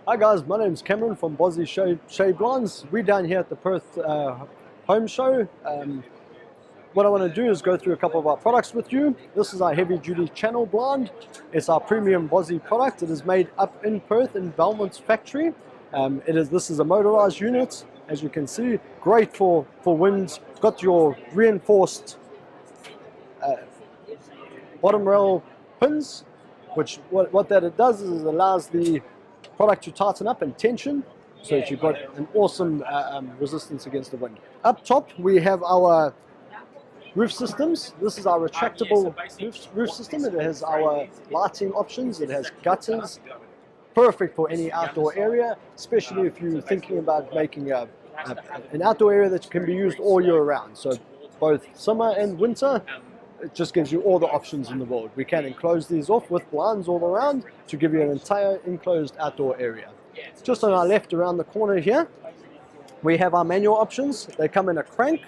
Hi guys, my name is Cameron from Bozzy Shade Blinds. We're down here at the Perth home show. What I want to do is go through a couple of our products with you. This is our heavy duty channel blind. It's our premium Bozzy product. It is made up in Perth in Belmont's factory. This is a motorized unit, as you can see, great for winds. Got your reinforced bottom rail pins, which what that it does is it allows the product to tighten up and tension, so that you've got an awesome resistance against the wind. Up top we have our roof systems. This is our retractable roof system. It has our lighting options, it has gutters, perfect for any outdoor area, especially if you're thinking about making an outdoor area that can be used all year round. So both summer and winter, it just gives you all the options in the world. We can enclose these off with blinds all around to give you an entire enclosed outdoor area. Just on our left around the corner here, we have our manual options. They come in a crank.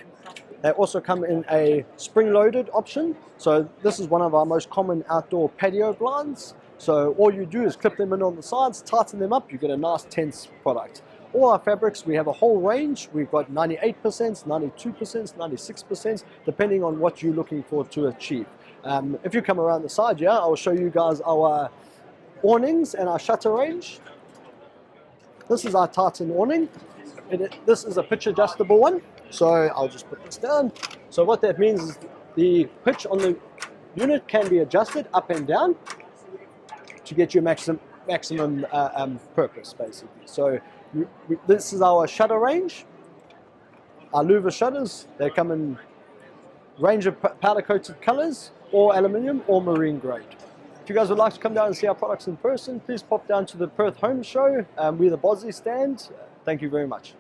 They also come in a spring-loaded option. So this is one of our most common outdoor patio blinds. So all you do is clip them in on the sides, tighten them up, you get a nice tense product. All our fabrics, we have a whole range. We've got 98%, 92%, 96%, depending on what you're looking for to achieve. If you come around the side here, I'll show you guys our awnings and our shutter range. This is our tartan awning. This is a pitch adjustable one. So I'll just put this down. So what that means is the pitch on the unit can be adjusted up and down to get your maximum purpose, basically. So this is our shutter range. Our louver shutters, they come in range of powder coated colors, or aluminium or marine grade. If you guys would like to come down and see our products in person, please pop down to the Perth home show. We're the Bozzy stand. Thank you very much.